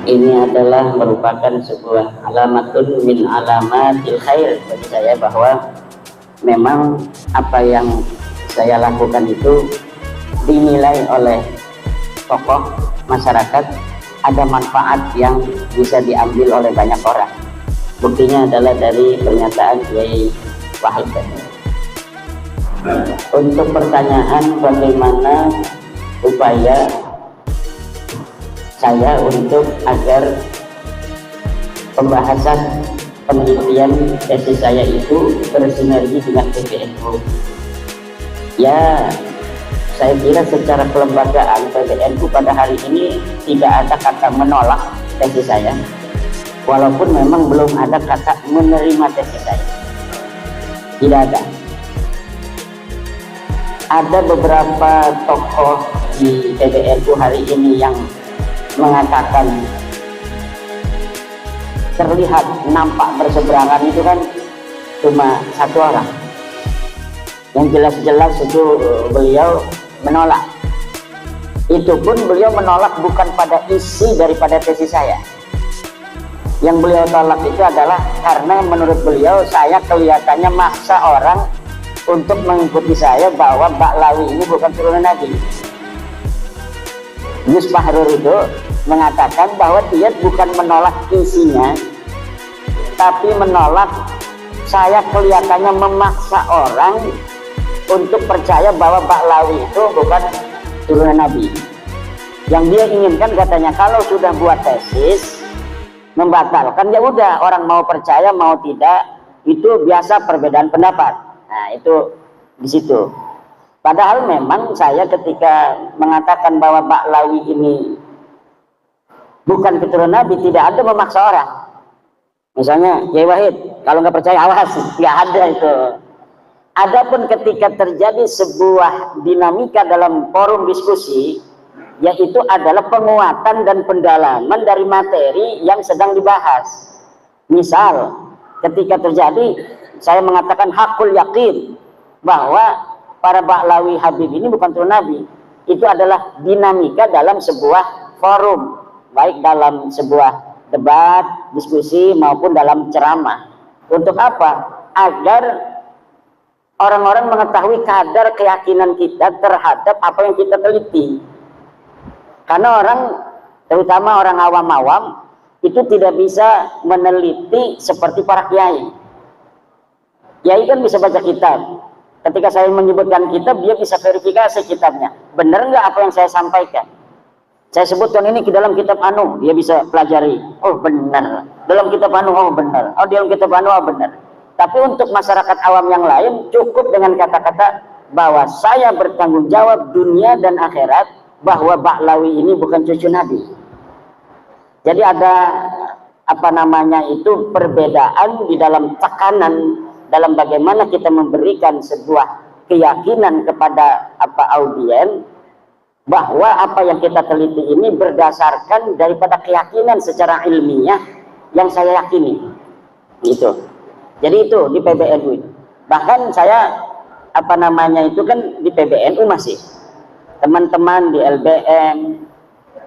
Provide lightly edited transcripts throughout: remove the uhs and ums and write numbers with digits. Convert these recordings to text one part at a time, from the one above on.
Ini adalah merupakan sebuah alamatun min alamatil khair bagi saya, bahwa memang apa yang saya lakukan itu dinilai oleh tokoh masyarakat ada manfaat yang bisa diambil oleh banyak orang. Buktinya adalah dari pernyataan Kiai Wahid. Untuk pertanyaan bagaimana upaya saya untuk agar pembahasan penelitian tesis saya itu bersinergi dengan PBNU. Ya, saya kira secara kelembagaan PBNU pada hari ini tidak ada kata menolak tesis saya, walaupun memang belum ada kata menerima tesis saya. Tidak ada. Ada beberapa tokoh di PBNU hari ini yang mengatakan terlihat nampak berseberangan itu kan cuma satu orang. Yang jelas-jelas itu beliau menolak. Itu pun beliau menolak bukan pada isi daripada tesis saya. Yang beliau tolak itu adalah karena menurut beliau saya kelihatannya maksa orang untuk mengikuti saya bahwa Ba'lawi ini bukan turunan Nabi. Gus Fahrur itu mengatakan bahwa dia bukan menolak isinya, tapi menolak saya kelihatannya memaksa orang untuk percaya bahwa Ba'lawi itu bukan turunan Nabi. Yang dia inginkan katanya kalau sudah buat tesis membatalkan, ya udah, orang mau percaya mau tidak itu biasa perbedaan pendapat. Nah itu di situ. Padahal memang saya ketika mengatakan bahwa Ba'lawi ini bukan keturunan Nabi, tidak ada memaksa orang. Misalnya Kiai Wahid, kalau nggak percaya awas, nggak ada itu. Adapun ketika terjadi sebuah dinamika dalam forum diskusi, yaitu adalah penguatan dan pendalaman dari materi yang sedang dibahas. Misal, ketika terjadi, saya mengatakan hakul yakin bahwa para Ba'lawi Habib ini bukan turunan Nabi. Itu adalah dinamika dalam sebuah forum, baik dalam sebuah debat, diskusi maupun dalam ceramah. Untuk apa? Agar orang-orang mengetahui kadar keyakinan kita terhadap apa yang kita teliti. Karena orang, terutama orang awam-awam, itu tidak bisa meneliti seperti para kiai. Kiai kan bisa baca kitab. Ketika saya menyebutkan kitab, dia bisa verifikasi kitabnya. Benar nggak apa yang saya sampaikan? Saya sebutkan ini ke dalam kitab anu, dia bisa pelajari. Oh benar. Dalam kitab anu, oh benar. Oh dalam kitab anu, oh benar. Tapi untuk masyarakat awam yang lain, cukup dengan kata-kata bahwa saya bertanggung jawab dunia dan akhirat, bahwa Ba'lawi ini bukan cucu Nabi. Jadi ada apa namanya itu perbedaan di dalam tekanan dalam bagaimana kita memberikan sebuah keyakinan kepada audien bahwa apa yang kita teliti ini berdasarkan daripada keyakinan secara ilmiah yang saya yakini. Gitu. Jadi itu di PBNU itu. Bahkan saya apa namanya itu kan di PBNU masih teman-teman di LBM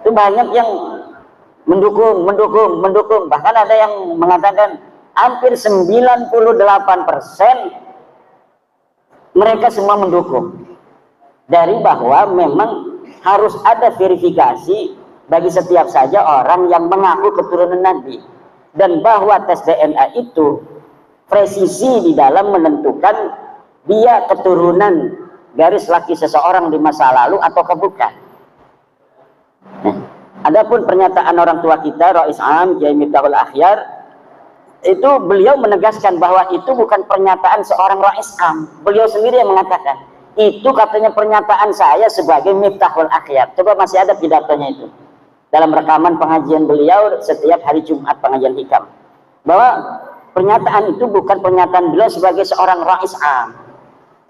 itu banyak yang mendukung. Bahkan ada yang mengatakan hampir 98% mereka semua mendukung. Dari bahwa memang harus ada verifikasi bagi setiap saja orang yang mengaku keturunan Nabi. Dan bahwa tes DNA itu presisi di dalam menentukan dia keturunan garis laki seseorang di masa lalu atau bukan. Adapun pernyataan orang tua kita, Rais Am Kiai Miftahul Akhyar, itu beliau menegaskan bahwa itu bukan pernyataan seorang Rais Am. Beliau sendiri yang mengatakan, itu katanya pernyataan saya sebagai Miftahul Akhyar. Coba masih ada pidatonya itu dalam rekaman pengajian beliau setiap hari Jumat pengajian hikam, bahwa pernyataan itu bukan pernyataan beliau sebagai seorang Rais Am,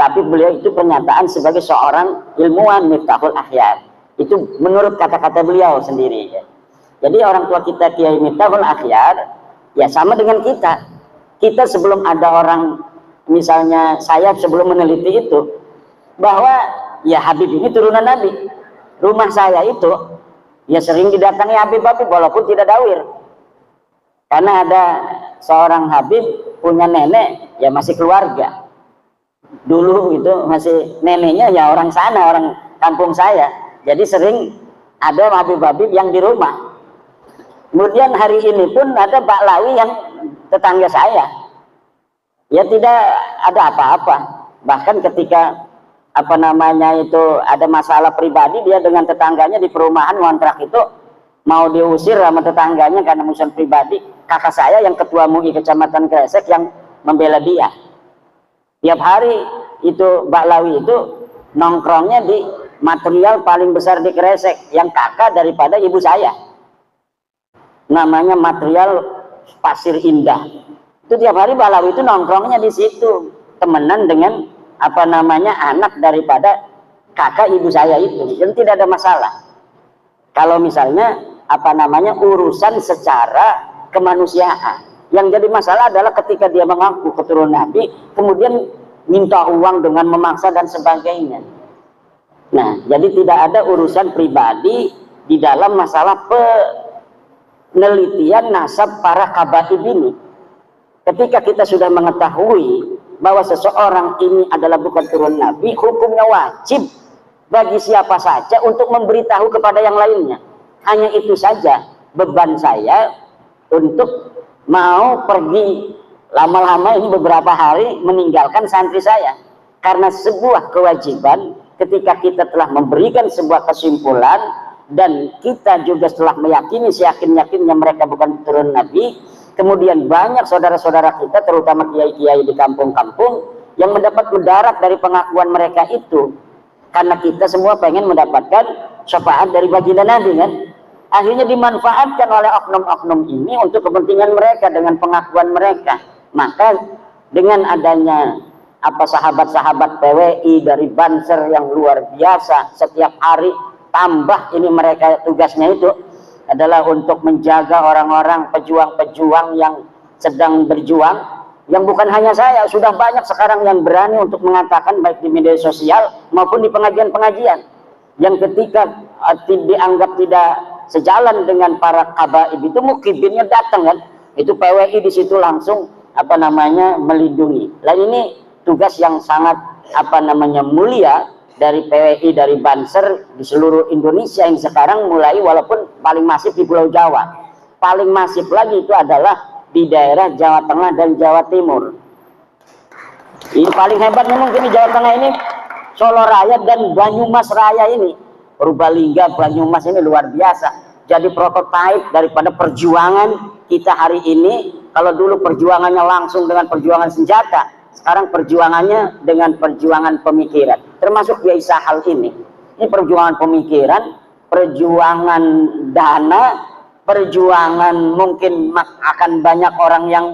tapi beliau itu pernyataan sebagai seorang ilmuwan Miftahul Akhyar. Itu menurut kata-kata beliau sendiri. Jadi orang tua kita Kiai Miftahul Akhyar ya sama dengan kita. Kita sebelum ada orang, misalnya saya sebelum meneliti itu, bahwa ya Habib ini turunan Nabi. Rumah saya itu Ya sering didatangi Habib-Habib walaupun tidak dawir. Karena ada seorang Habib punya nenek ya masih keluarga. Dulu itu masih neneknya ya orang sana, orang kampung saya. Jadi sering ada Habib-Habib yang di rumah. Kemudian hari ini pun ada Baklawi yang tetangga saya. Ya tidak ada apa-apa. Bahkan ketika apa namanya itu ada masalah pribadi, dia dengan tetangganya di perumahan ngontrak itu mau diusir sama tetangganya karena urusan pribadi. Kakak saya yang ketua MUI Kecamatan Kresek yang membela dia. Tiap hari itu Baklawi itu nongkrongnya di material paling besar di Kresek yang kakak daripada ibu saya. Namanya material Pasir Indah. Itu tiap hari Baklawi itu nongkrongnya di situ, temenan dengan apa namanya anak daripada kakak ibu saya itu. Dan tidak ada masalah. Kalau misalnya apa namanya urusan secara kemanusiaan. Yang jadi masalah adalah ketika dia mengaku keturunan Nabi, kemudian minta uang dengan memaksa dan sebagainya. Nah, jadi tidak ada urusan pribadi di dalam masalah penelitian nasab para kabaib ini. Ketika kita sudah mengetahui bahwa seseorang ini adalah bukan turun Nabi, hukumnya wajib bagi siapa saja untuk memberitahu kepada yang lainnya. Hanya itu saja beban saya untuk mau pergi lama-lama ini beberapa hari meninggalkan santri saya. Karena sebuah kewajiban ketika kita telah memberikan sebuah kesimpulan dan kita juga setelah meyakini seyakin-yakinnya mereka bukan turun Nabi, kemudian banyak saudara-saudara kita terutama kiai-kiai di kampung-kampung yang mendapat mudarat dari pengakuan mereka itu, karena kita semua pengen mendapatkan syafaat dari baginda Nabi kan. Akhirnya dimanfaatkan oleh oknum-oknum ini untuk kepentingan mereka dengan pengakuan mereka. Maka dengan adanya apa sahabat-sahabat PWI dari Banser yang luar biasa, setiap hari tambah ini mereka tugasnya itu adalah untuk menjaga orang-orang pejuang-pejuang yang sedang berjuang, yang bukan hanya saya, sudah banyak sekarang yang berani untuk mengatakan baik di media sosial maupun di pengajian-pengajian yang ketika dianggap tidak sejalan dengan para kabaib itu mukibinnya datang kan, itu PWI di situ langsung apa namanya melindungi. Lain ini tugas yang sangat apa namanya mulia dari PWI dari Banser di seluruh Indonesia yang sekarang mulai, walaupun paling masif di Pulau Jawa, paling masif lagi itu adalah di daerah Jawa Tengah dan Jawa Timur. Ini paling hebatnya mungkin di Jawa Tengah ini Solo Raya dan Banyumas Raya ini, Purbalingga, Banyumas ini luar biasa. Jadi prototipe daripada perjuangan kita hari ini. Kalau dulu perjuangannya langsung dengan perjuangan senjata, sekarang perjuangannya dengan perjuangan pemikiran. Termasuk Kiai Sahal ini perjuangan pemikiran, perjuangan dana, perjuangan mungkin akan banyak orang yang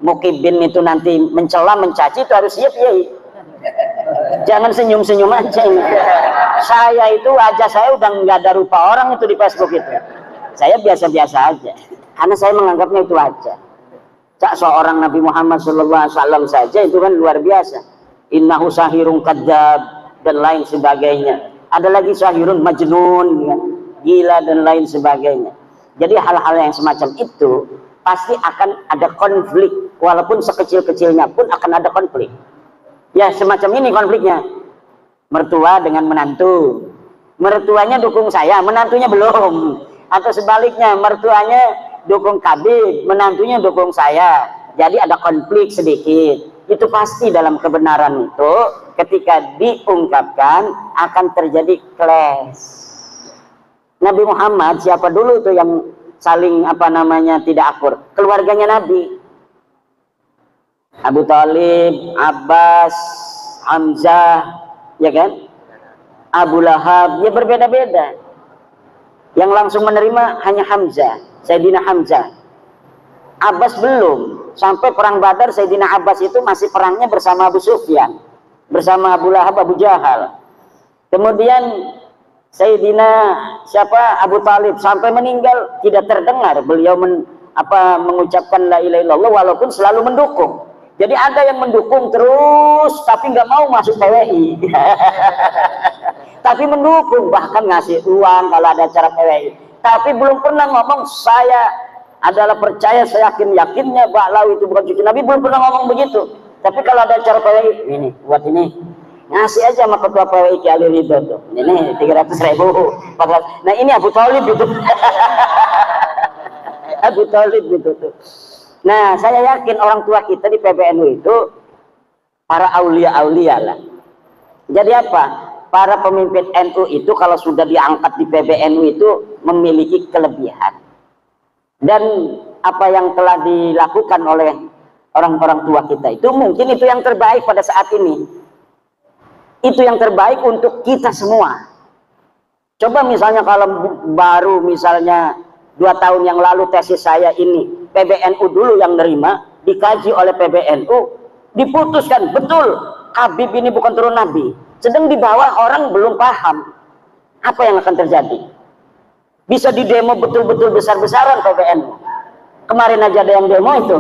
mukibin itu nanti mencela, mencaci, itu harus siap ya. Jangan senyum-senyum aja ini. Saya itu wajah saya udah nggak ada rupa orang itu di Facebook itu. Saya biasa-biasa aja, karena saya menganggapnya itu aja. Cak seorang Nabi Muhammad SAW saja itu kan luar biasa. Innahu sahirun kadzab dan lain sebagainya. Ada lagi sahirun majnun, ya, gila dan lain sebagainya. Jadi hal-hal yang semacam itu pasti akan ada konflik, walaupun sekecil-kecilnya pun akan ada konflik. Ya semacam ini konfliknya. Mertua dengan menantu, mertuanya dukung saya, menantunya belum, atau sebaliknya mertuanya dukung Kabid, menantunya dukung saya. Jadi ada konflik sedikit. Itu pasti dalam kebenaran itu ketika diungkapkan akan terjadi clash. Nabi Muhammad siapa dulu tuh yang saling apa namanya tidak akur? Keluarganya Nabi. Abu Thalib, Abbas, Hamzah, ya kan? Abu Lahab, ya berbeda-beda. Yang langsung menerima hanya Hamzah, Sayyidina Hamzah. Abbas belum. Sampai perang Badar, Sayyidina Abbas itu masih perangnya bersama Abu Sufyan, bersama Abu Lahab, Abu Jahal. Kemudian Sayyidina siapa? Abu Thalib sampai meninggal tidak terdengar beliau mengucapkan la ilaha illallah, walaupun selalu mendukung. Jadi ada yang mendukung terus tapi nggak mau masuk PWI. Tapi mendukung, bahkan ngasih uang kalau ada acara PWI. tapi belum pernah ngomong saya adalah percaya, saya yakinnya Ba'lawi itu bukan cucu Nabi, belum pernah ngomong begitu. Tapi kalau ada acara PWI, ini buat ini ngasih aja sama ketua PWI Ki Ali Ridho tuh, ini 300.000, 400. Nah ini Abu Thalib itu. Abu Thalib itu tuh. Nah saya yakin orang tua kita di PBNU itu para aulia-aulia lah. Jadi apa? Para pemimpin NU itu kalau sudah diangkat di PBNU itu memiliki kelebihan. Dan apa yang telah dilakukan oleh orang-orang tua kita itu mungkin itu yang terbaik pada saat ini. Itu yang terbaik untuk kita semua. Coba misalnya kalau baru misalnya 2 tahun yang lalu tesis saya ini PBNU dulu yang nerima, dikaji oleh PBNU, diputuskan betul Habib ini bukan turun Nabi. Sedang di bawah orang belum paham. Apa yang akan terjadi? Bisa di demo betul-betul besar-besaran PBNU. Kemarin aja ada yang demo itu.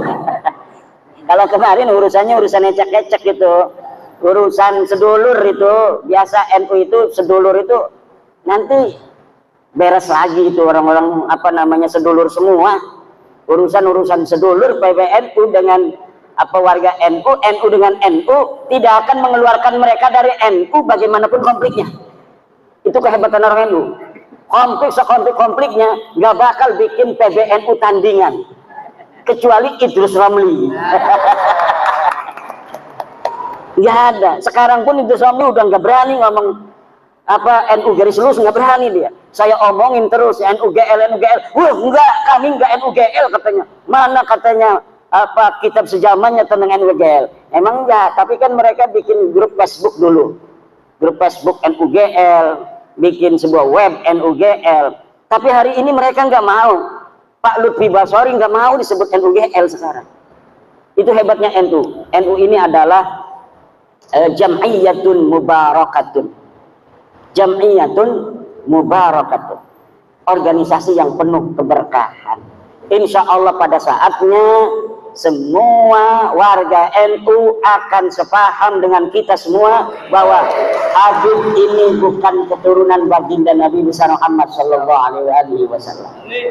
Kalau kemarin urusannya urusan ecek-ecek gitu, urusan sedulur itu, biasa NU itu sedulur itu nanti beres lagi itu orang-orang apa namanya sedulur semua. Urusan-urusan sedulur PBNU dengan apa warga NU, NU dengan NU tidak akan mengeluarkan mereka dari NU bagaimanapun konfliknya. Itu kehebatan orang NU. Konflik sekonflik-konfliknya nggak bakal bikin PBNU tandingan kecuali Idrus Ramli. Nggak ada. Sekarang pun Idrus Ramli udah nggak berani ngomong apa NU garis lurus, nggak berani dia. Saya omongin terus NU GL. Wah enggak, kami nggak NU GL katanya. Mana katanya apa kitab sejamannya tentang NU GL? Emang enggak, tapi kan mereka bikin grup Facebook dulu. Grup Facebook NU GL, bikin sebuah web NUGL. Tapi hari ini mereka nggak mau. Pak Lutfi Basori nggak mau disebut NUGL sekarang. Itu hebatnya NU. NU ini adalah jam'iyatun mubarakatun. Jam'iyatun mubarakatun. Organisasi yang penuh keberkahan. Insya Allah pada saatnya semua warga NU akan sepaham dengan kita semua bahwa Habib ini bukan keturunan baginda Nabi besar Muhammad Shallallahu Alaihi Wasallam.